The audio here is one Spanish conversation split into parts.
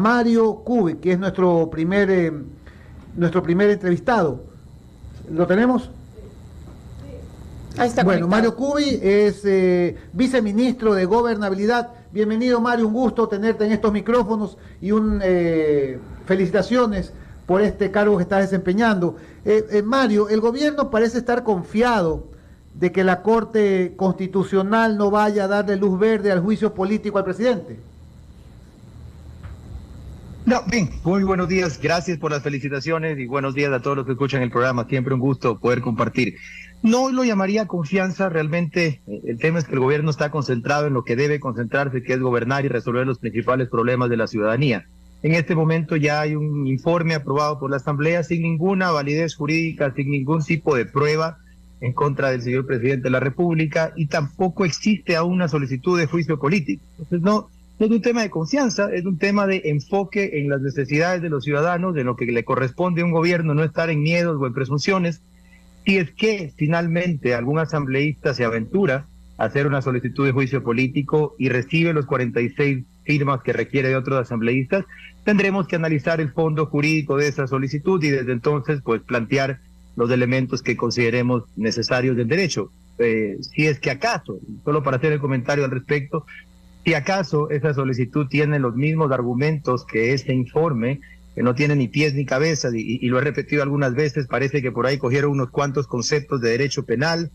Mario Cubi, que es nuestro primer entrevistado. ¿Lo tenemos? Ahí está Bueno, conectado. Mario Cubi es viceministro de Gobernabilidad. Bienvenido, Mario, un gusto tenerte en estos micrófonos y felicitaciones por este cargo que estás desempeñando. Mario, el gobierno parece estar confiado de que la Corte Constitucional no vaya a darle luz verde al juicio político al presidente. No, bien, muy buenos días, gracias por las felicitaciones y buenos días a todos los que escuchan el programa, siempre un gusto poder compartir. No lo llamaría confianza, realmente el tema es que el gobierno está concentrado en lo que debe concentrarse, que es gobernar y resolver los principales problemas de la ciudadanía. En este momento ya hay un informe aprobado por la Asamblea sin ninguna validez jurídica, sin ningún tipo de prueba en contra del señor presidente de la República y tampoco existe aún una solicitud de juicio político. Entonces no es un tema de confianza, es un tema de enfoque en las necesidades de los ciudadanos, de lo que le corresponde a un gobierno, no estar en miedos o en presunciones. Si es que finalmente algún asambleísta se aventura a hacer una solicitud de juicio político y recibe los 46 firmas que requiere de otros asambleístas, tendremos que analizar el fondo jurídico de esa solicitud y desde entonces pues plantear los elementos que consideremos necesarios del derecho. Si es que acaso, solo para hacer el comentario al respecto, si acaso esa solicitud tiene los mismos argumentos que este informe, que no tiene ni pies ni cabeza, y lo he repetido algunas veces, parece que por ahí cogieron unos cuantos conceptos de derecho penal,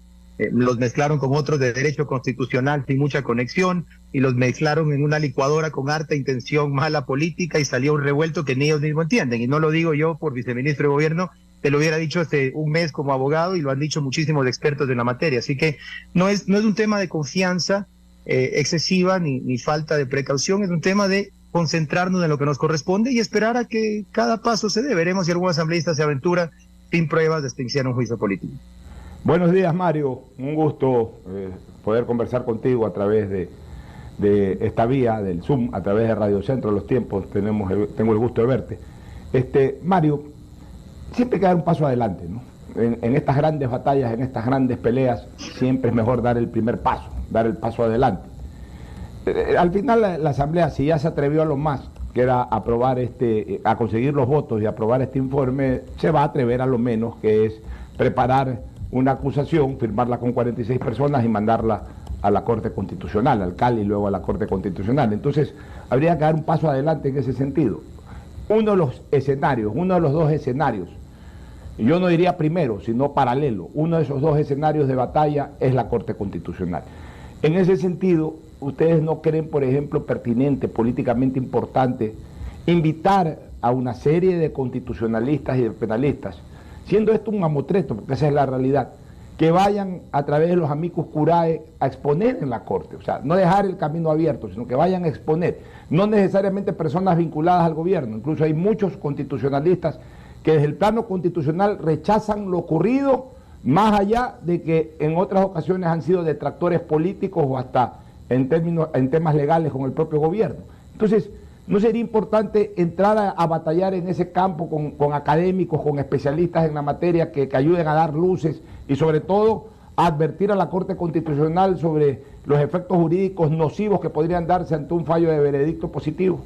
los mezclaron con otros de derecho constitucional sin mucha conexión, y los mezclaron en una licuadora con harta intención mala política, y salió un revuelto que ni ellos mismos entienden. Y no lo digo yo por viceministro de gobierno, te lo hubiera dicho hace un mes como abogado, y lo han dicho muchísimos expertos en la materia. Así que no es un tema de confianza excesiva ni falta de precaución, es un tema de concentrarnos en lo que nos corresponde y esperar a que cada paso se dé. Veremos si algún asambleísta se aventura sin pruebas de iniciar un juicio político. Buenos días, Mario, un gusto poder conversar contigo a través de esta vía del Zoom, a través de Radio Centro. Los tiempos tengo el gusto de verte. Mario, siempre hay que dar un paso adelante, ¿no? En estas grandes batallas, en estas grandes peleas, siempre es mejor dar el primer paso, dar el paso adelante. Al final la Asamblea, si ya se atrevió a lo más, que era aprobar a conseguir los votos y aprobar este informe, se va a atrever a lo menos, que es preparar una acusación, firmarla con 46 personas y mandarla a la Corte Constitucional, al CAL y luego a la Corte Constitucional. Entonces, habría que dar un paso adelante en ese sentido. Uno de los dos escenarios, yo no diría primero, sino paralelo, uno de esos dos escenarios de batalla es la Corte Constitucional. En ese sentido, ¿ustedes no creen, por ejemplo, pertinente, políticamente importante, invitar a una serie de constitucionalistas y de penalistas, siendo esto un mamotreto, porque esa es la realidad, que vayan a través de los amicus curiae a exponer en la Corte? O sea, no dejar el camino abierto, sino que vayan a exponer, no necesariamente personas vinculadas al gobierno. Incluso hay muchos constitucionalistas que desde el plano constitucional rechazan lo ocurrido, más allá de que en otras ocasiones han sido detractores políticos o hasta en temas legales con el propio gobierno. Entonces, ¿no sería importante entrar a batallar en ese campo con académicos, con especialistas en la materia que ayuden a dar luces y sobre todo a advertir a la Corte Constitucional sobre los efectos jurídicos nocivos que podrían darse ante un fallo de veredicto positivo?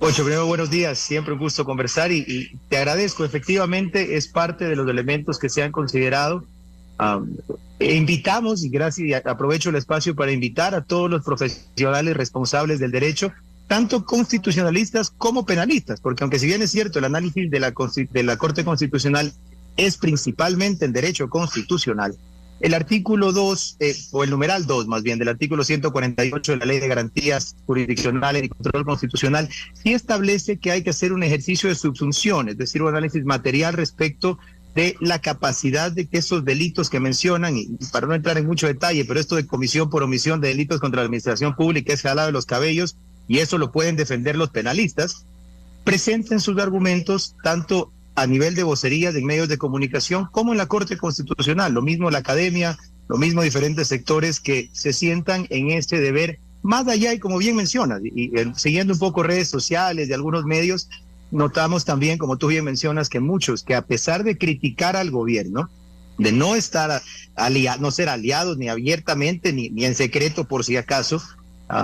Ocho, primero buenos días, siempre un gusto conversar y te agradezco. Efectivamente es parte de los elementos que se han considerado. Invitamos, y gracias, y aprovecho el espacio para invitar a todos los profesionales responsables del derecho, tanto constitucionalistas como penalistas, porque aunque si bien es cierto el análisis de la Corte Constitucional es principalmente el derecho constitucional, el artículo 2, o el numeral 2 más bien, del artículo 148 de la Ley de Garantías Jurisdiccionales y Control Constitucional, sí establece que hay que hacer un ejercicio de subsunción, es decir, un análisis material respecto de la capacidad de que esos delitos que mencionan, y para no entrar en mucho detalle, pero esto de comisión por omisión de delitos contra la administración pública es jalado de los cabellos, y eso lo pueden defender los penalistas, presenten sus argumentos tanto a nivel de vocerías en medios de comunicación como en la Corte Constitucional, lo mismo la academia, lo mismo diferentes sectores que se sientan en este deber, más allá, y como bien mencionas, y siguiendo un poco redes sociales de algunos medios, notamos también, como tú bien mencionas, que muchos, que a pesar de criticar al gobierno, de no estar no ser aliados ni abiertamente ni en secreto por si acaso,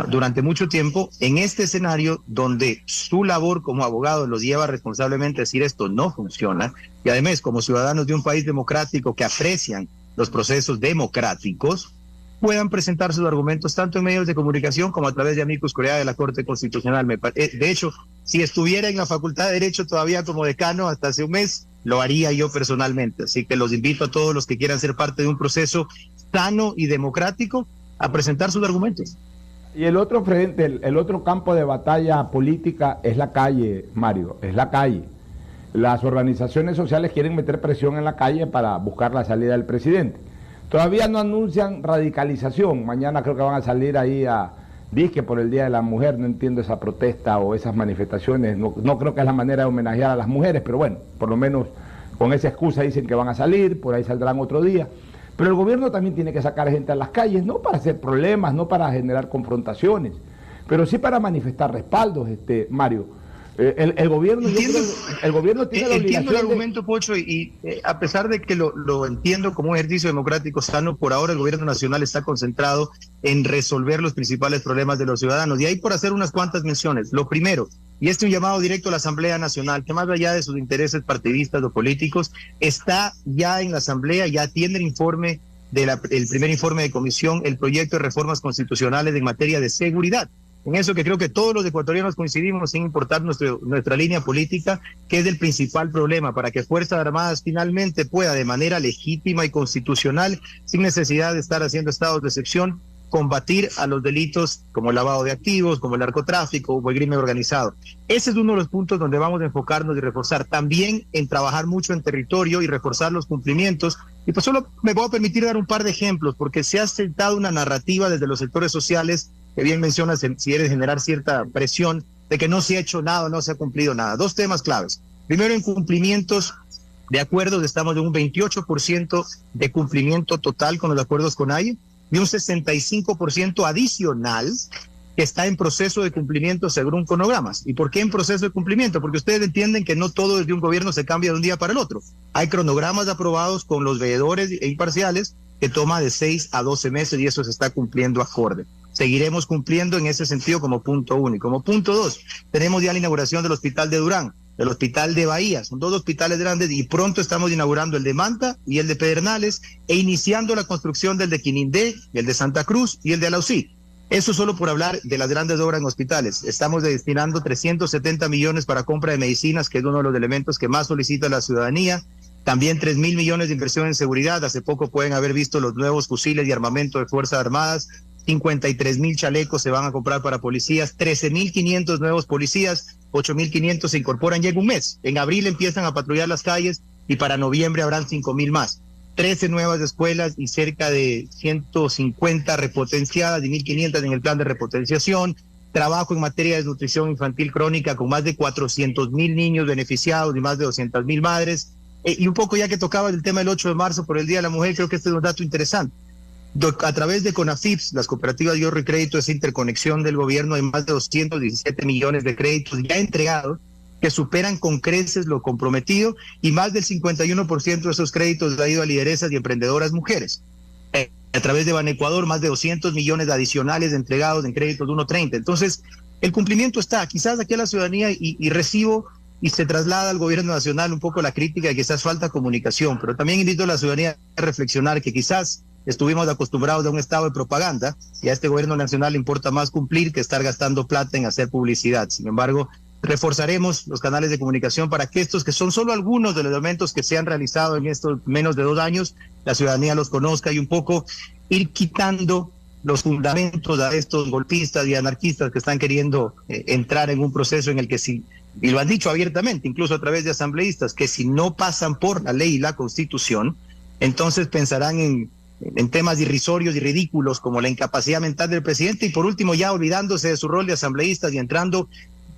durante mucho tiempo en este escenario donde su labor como abogado los lleva responsablemente a decir esto no funciona, y además como ciudadanos de un país democrático que aprecian los procesos democráticos, puedan presentar sus argumentos tanto en medios de comunicación como a través de amicus curiae de la Corte Constitucional. De hecho, si estuviera en la Facultad de Derecho todavía como decano hasta hace un mes, lo haría yo personalmente. Así que los invito a todos los que quieran ser parte de un proceso sano y democrático a presentar sus argumentos. Y el otro frente, el otro campo de batalla política es la calle, Mario, es la calle. Las organizaciones sociales quieren meter presión en la calle para buscar la salida del presidente. Todavía no anuncian radicalización. Mañana creo que van a salir ahí a disque por el Día de la Mujer. No entiendo esa protesta o esas manifestaciones. No creo que es la manera de homenajear a las mujeres, pero bueno, por lo menos con esa excusa dicen que van a salir, por ahí saldrán otro día. Pero el gobierno también tiene que sacar gente a las calles, no para hacer problemas, no para generar confrontaciones, pero sí para manifestar respaldos, Mario. El gobierno, el gobierno tiene la obligación. Entiendo el argumento, Pocho, y a pesar de que lo entiendo como un ejercicio democrático sano, por ahora el gobierno nacional está concentrado en resolver los principales problemas de los ciudadanos. Y ahí por hacer unas cuantas menciones. Lo primero, y este es un llamado directo a la Asamblea Nacional, que más allá de sus intereses partidistas o políticos, está ya en la Asamblea, ya tiene el informe el primer informe de comisión, el proyecto de reformas constitucionales en materia de seguridad. En eso que creo que todos los ecuatorianos coincidimos, sin importar nuestra línea política, que es el principal problema para que Fuerzas Armadas finalmente pueda, de manera legítima y constitucional, sin necesidad de estar haciendo estados de excepción, combatir a los delitos como el lavado de activos, como el narcotráfico o el crimen organizado. Ese es uno de los puntos donde vamos a enfocarnos y reforzar. También en trabajar mucho en territorio y reforzar los cumplimientos. Y pues solo me voy a permitir dar un par de ejemplos, porque se ha sentado una narrativa desde los sectores sociales, que bien mencionas, si quieres generar cierta presión, de que no se ha hecho nada, no se ha cumplido nada. Dos temas claves. Primero, en cumplimientos de acuerdos, estamos en un 28% de cumplimiento total con los acuerdos con AIE, y un 65% adicional que está en proceso de cumplimiento según cronogramas. ¿Y por qué en proceso de cumplimiento? Porque ustedes entienden que no todo desde un gobierno se cambia de un día para el otro. Hay cronogramas aprobados con los veedores e imparciales que toma de 6 a 12 meses y eso se está cumpliendo acorde. Seguiremos cumpliendo en ese sentido como punto uno. Y como punto dos, tenemos ya la inauguración del Hospital de Durán, del Hospital de Bahía. Son dos hospitales grandes y pronto estamos inaugurando el de Manta y el de Pedernales e iniciando la construcción del de Quinindé, el de Santa Cruz y el de Alausí. Eso solo por hablar de las grandes obras en hospitales. Estamos destinando 370 millones para compra de medicinas, que es uno de los elementos que más solicita la ciudadanía. También 3.000 millones de inversión en seguridad. Hace poco pueden haber visto los nuevos fusiles y armamento de Fuerzas Armadas. 53.000 chalecos se van a comprar para policías, 13.500 nuevos policías, 8.500 se incorporan ya en un mes. En abril empiezan a patrullar las calles y para noviembre habrán 5.000 más. 13 nuevas escuelas y cerca de 150 repotenciadas y 1.500 en el plan de repotenciación. Trabajo en materia de desnutrición infantil crónica con más de 400.000 niños beneficiados y más de 200.000 madres. Y un poco ya que tocaba el tema del 8 de marzo por el Día de la Mujer, creo que este es un dato interesante. A través de CONAFIPS, las cooperativas de ahorro y crédito, esa interconexión del gobierno, hay más de 217 millones de créditos ya entregados que superan con creces lo comprometido y más del 51% de esos créditos ha ido a lideresas y emprendedoras mujeres. A través de Banecuador, más de 200 millones adicionales entregados en créditos de 1.30. Entonces, el cumplimiento está. Quizás aquí a la ciudadanía y recibo y se traslada al gobierno nacional un poco la crítica de que quizás falta comunicación, pero también invito a la ciudadanía a reflexionar que quizás estuvimos acostumbrados a un estado de propaganda y a este gobierno nacional le importa más cumplir que estar gastando plata en hacer publicidad. Sin embargo, reforzaremos los canales de comunicación para que estos, que son solo algunos de los elementos que se han realizado en estos menos de 2 años, la ciudadanía los conozca y un poco ir quitando los fundamentos a estos golpistas y anarquistas que están queriendo entrar en un proceso en el que sí, y lo han dicho abiertamente, incluso a través de asambleístas, que si no pasan por la ley y la Constitución, entonces pensarán en temas irrisorios y ridículos como la incapacidad mental del presidente y por último ya olvidándose de su rol de asambleístas y entrando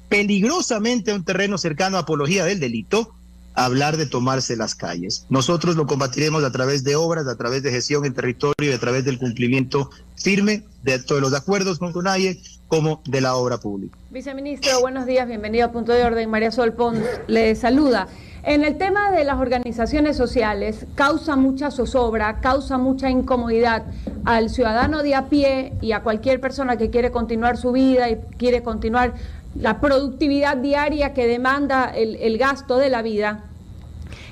peligrosamente a un terreno cercano a apología del delito, a hablar de tomarse las calles. Nosotros lo combatiremos a través de obras, a través de gestión en territorio y a través del cumplimiento firme de todos los acuerdos con CONAIE como de la obra pública. Viceministro, buenos días, bienvenido a Punto de Orden. María Sol Pons le saluda. En el tema de las organizaciones sociales, causa mucha zozobra, causa mucha incomodidad al ciudadano de a pie y a cualquier persona que quiere continuar su vida y quiere continuar la productividad diaria que demanda el gasto de la vida,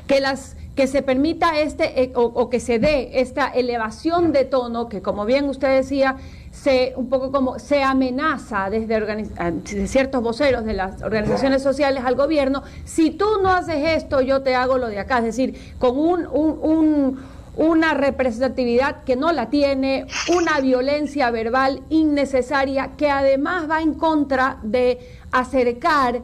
que se permita o que se dé esta elevación de tono que, como bien usted decía, un poco como se amenaza desde ciertos voceros de las organizaciones sociales al gobierno. Si tú no haces esto, yo te hago lo de acá. Es decir, con una representatividad que no la tiene, una violencia verbal innecesaria que además va en contra de acercar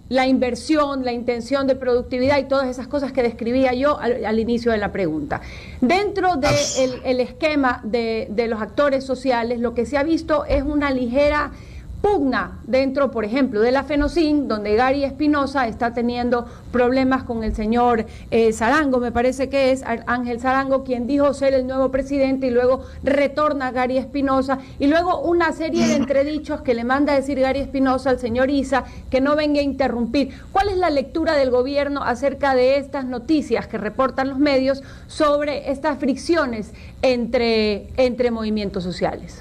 la inversión, la intención de productividad y todas esas cosas que describía yo al inicio de la pregunta. Dentro del esquema de los actores sociales, lo que se ha visto es una ligera pugna dentro, por ejemplo, de la FENOCIN, donde Gary Espinosa está teniendo problemas con el señor Sarango, me parece que es Ángel Sarango, quien dijo ser el nuevo presidente, y luego retorna Gary Espinosa, y luego una serie de entredichos que le manda a decir Gary Espinosa al señor Issa, que no venga a interrumpir. ¿Cuál es la lectura del gobierno acerca de estas noticias que reportan los medios sobre estas fricciones entre movimientos sociales?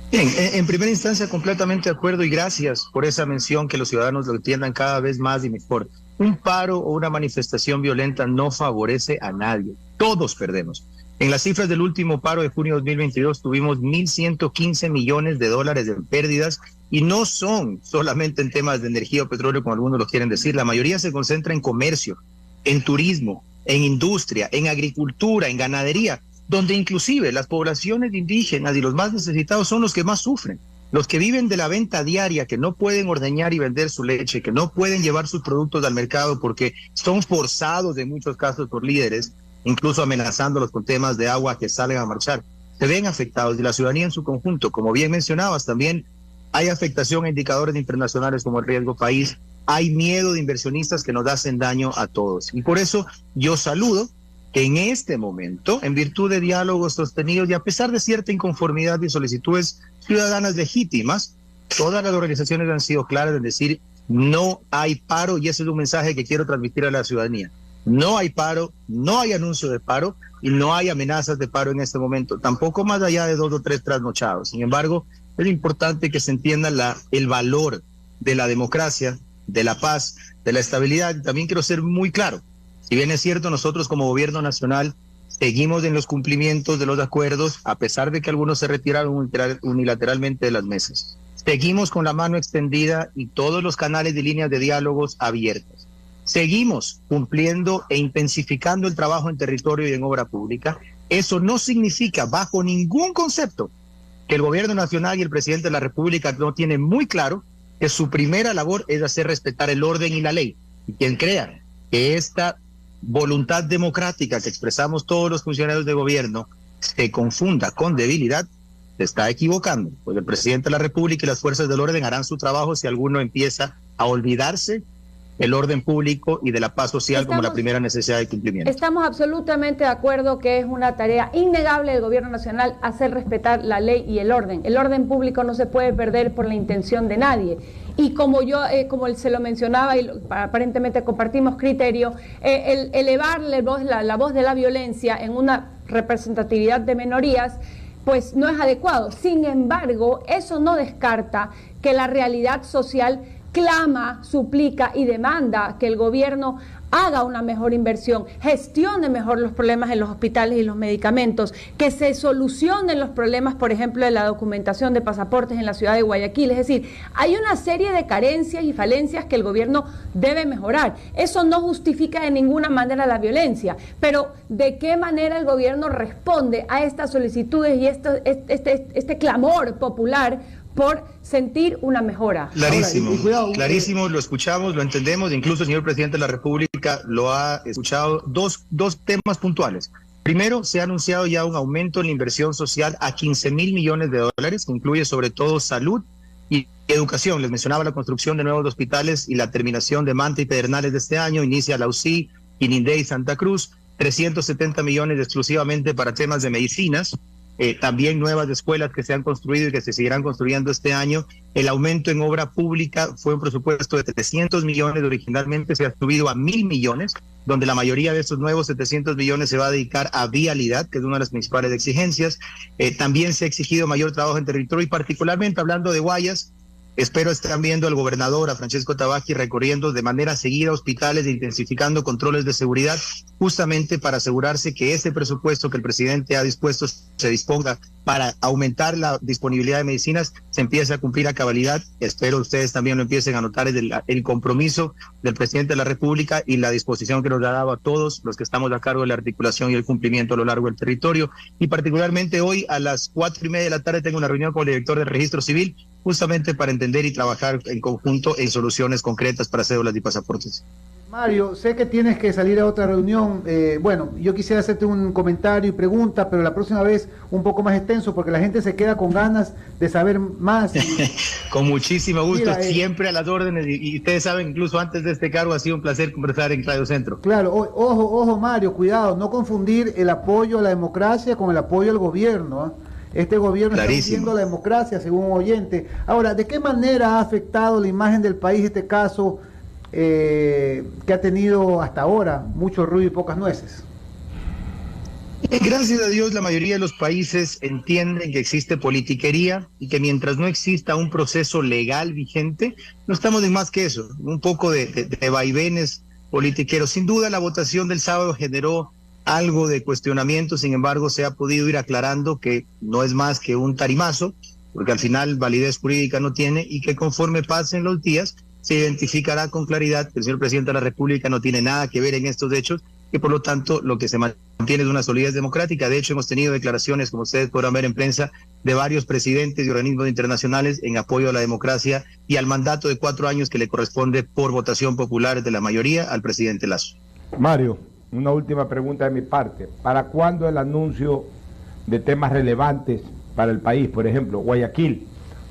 Bien, en primera instancia completamente de acuerdo y gracias por esa mención, que los ciudadanos lo entiendan cada vez más y mejor. Un paro o una manifestación violenta no favorece a nadie, todos perdemos. En las cifras del último paro de junio de 2022 tuvimos 1.115 millones de dólares en pérdidas, y no son solamente en temas de energía o petróleo como algunos lo quieren decir. La mayoría se concentra en comercio, en turismo, en industria, en agricultura, en ganadería, donde inclusive las poblaciones indígenas y los más necesitados son los que más sufren. Los que viven de la venta diaria, que no pueden ordeñar y vender su leche, que no pueden llevar sus productos al mercado porque son forzados en muchos casos por líderes, incluso amenazándolos con temas de agua que salen a marchar, se ven afectados, y la ciudadanía en su conjunto. Como bien mencionabas, también hay afectación a indicadores internacionales como el riesgo país, hay miedo de inversionistas que nos hacen daño a todos. Y por eso yo saludo que en este momento, en virtud de diálogos sostenidos y a pesar de cierta inconformidad y solicitudes ciudadanas legítimas, todas las organizaciones han sido claras en decir: no hay paro, y ese es un mensaje que quiero transmitir a la ciudadanía. No hay paro, no hay anuncio de paro y no hay amenazas de paro en este momento, tampoco más allá de 2 o 3 trasnochados. Sin embargo, es importante que se entienda el valor de la democracia, de la paz, de la estabilidad. Y también quiero ser muy claro: si bien es cierto, nosotros como gobierno nacional seguimos en los cumplimientos de los acuerdos, a pesar de que algunos se retiraron unilateralmente de las mesas. Seguimos con la mano extendida y todos los canales y líneas de diálogos abiertos. Seguimos cumpliendo e intensificando el trabajo en territorio y en obra pública. Eso no significa, bajo ningún concepto, que el gobierno nacional y el presidente de la República no tienen muy claro que su primera labor es hacer respetar el orden y la ley. Y quien crea que esta voluntad democrática que expresamos todos los funcionarios de gobierno se confunda con debilidad, se está equivocando, porque el presidente de la República y las fuerzas del orden harán su trabajo si alguno empieza a olvidarse el orden público y de la paz social como la primera necesidad de cumplimiento. Estamos absolutamente de acuerdo que es una tarea innegable del gobierno nacional hacer respetar la ley y el orden. El orden público no se puede perder por la intención de nadie. Y como como se lo mencionaba y aparentemente compartimos criterio, el elevar la voz de la violencia en una representatividad de minorías, pues no es adecuado. Sin embargo, eso no descarta que la realidad social clama, suplica y demanda que el gobierno haga una mejor inversión, gestione mejor los problemas en los hospitales y los medicamentos, que se solucionen los problemas, por ejemplo, de la documentación de pasaportes en la ciudad de Guayaquil. Es decir, hay una serie de carencias y falencias que el gobierno debe mejorar. Eso no justifica de ninguna manera la violencia, pero ¿de qué manera el gobierno responde a estas solicitudes y este clamor popular por sentir una mejora? Clarísimo, Ahora, cuidado, clarísimo, lo escuchamos, lo entendemos, incluso el señor presidente de la República lo ha escuchado. Dos temas puntuales. Primero, se ha anunciado ya un aumento en la inversión social a 15,000 millones de dólares, que incluye sobre todo salud y educación. Les mencionaba la construcción de nuevos hospitales y la terminación de Manta y Pedernales de este año. Inicia la UCI, Quinindé y Santa Cruz. 370 millones exclusivamente para temas de medicinas. también nuevas escuelas que se han construido y que se seguirán construyendo este año. El aumento en obra pública fue un presupuesto de 300 millones, originalmente se ha subido a 1.000 millones, donde la mayoría de estos nuevos 700 millones se va a dedicar a vialidad, que es una de las principales exigencias. También se ha exigido mayor trabajo en territorio y particularmente hablando de Guayas, espero estén viendo al gobernador, a Francesco Tabaqui, recorriendo de manera seguida hospitales e intensificando controles de seguridad, justamente para asegurarse que este presupuesto que el presidente ha dispuesto se disponga para aumentar la disponibilidad de medicinas, se empiece a cumplir a cabalidad. Espero ustedes también lo empiecen a notar, el compromiso del presidente de la República y la disposición que nos ha dado a todos los que estamos a cargo de la articulación y el cumplimiento a lo largo del territorio. Y particularmente hoy a las 4:30 de la tarde tengo una reunión con el director del Registro Civil, justamente para entender y trabajar en conjunto en soluciones concretas para cédulas y pasaportes. Mario, sé que tienes que salir a otra reunión. Bueno, yo quisiera hacerte un comentario y pregunta, pero la próxima vez un poco más extenso, porque la gente se queda con ganas de saber más. Con muchísimo gusto, Mira, siempre a las órdenes, y ustedes saben, incluso antes de este cargo ha sido un placer conversar en Radio Centro. Claro, ojo Mario, cuidado, no confundir el apoyo a la democracia con el apoyo al gobierno, ¿eh? Este gobierno está hundiendo la democracia, según un oyente. Ahora, ¿de qué manera ha afectado la imagen del país este caso que ha tenido hasta ahora mucho ruido y pocas nueces? Gracias a Dios, la mayoría de los países entienden que existe politiquería y que mientras no exista un proceso legal vigente, no estamos en más que eso, un poco de vaivenes politiqueros. Sin duda, la votación del sábado generó algo de cuestionamiento, sin embargo, se ha podido ir aclarando que no es más que un tarimazo, porque al final validez jurídica no tiene, y que conforme pasen los días se identificará con claridad que el señor presidente de la República no tiene nada que ver en estos hechos, que por lo tanto lo que se mantiene es una solidez democrática. De hecho, hemos tenido declaraciones, como ustedes podrán ver en prensa, de varios presidentes y organismos internacionales en apoyo a la democracia y al mandato de 4 años que le corresponde por votación popular de la mayoría al presidente Lasso. Mario, una última pregunta de mi parte. ¿Para cuándo el anuncio de temas relevantes para el país? Por ejemplo, Guayaquil.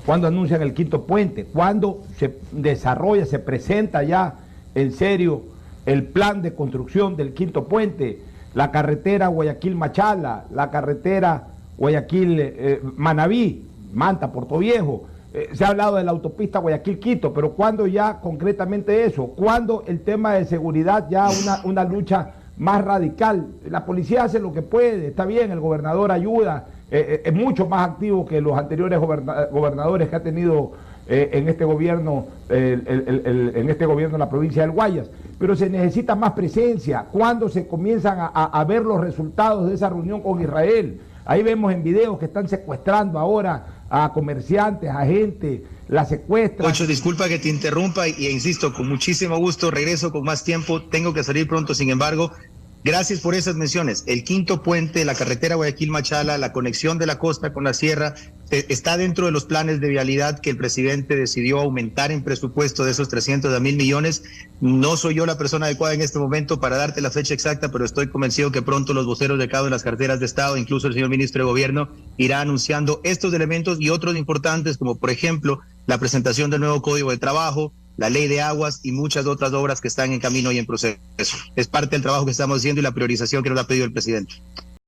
¿Cuándo anuncian el quinto puente? ¿Cuándo se desarrolla, se presenta ya en serio el plan de construcción del quinto puente? La carretera Guayaquil-Machala, la carretera Guayaquil-Manabí, Manta-Portoviejo. Se ha hablado de la autopista Guayaquil-Quito, pero ¿cuándo ya concretamente eso? ¿Cuándo el tema de seguridad ya una lucha más radical? La policía hace lo que puede, está bien, el gobernador ayuda, es mucho más activo que los anteriores gobernadores que ha tenido en este gobierno en la provincia del Guayas, pero se necesita más presencia. ¿Cuándo se comienzan a ver los resultados de esa reunión con Israel? Ahí vemos en videos que están secuestrando ahora a comerciantes, a gente, la secuestran. Ocho, disculpa que te interrumpa y insisto, con muchísimo gusto, regreso con más tiempo, tengo que salir pronto, sin embargo, gracias por esas menciones. El quinto puente, la carretera Guayaquil-Machala, la conexión de la costa con la sierra, está dentro de los planes de vialidad que el presidente decidió aumentar en presupuesto de esos 300 a 1.000 millones. No soy yo la persona adecuada en este momento para darte la fecha exacta, pero estoy convencido que pronto los voceros de cada una de las carteras de Estado, incluso el señor ministro de Gobierno, irá anunciando estos elementos y otros importantes, como por ejemplo la presentación del nuevo Código de Trabajo, la ley de aguas y muchas otras obras que están en camino y en proceso. Es parte del trabajo que estamos haciendo y la priorización que nos ha pedido el presidente.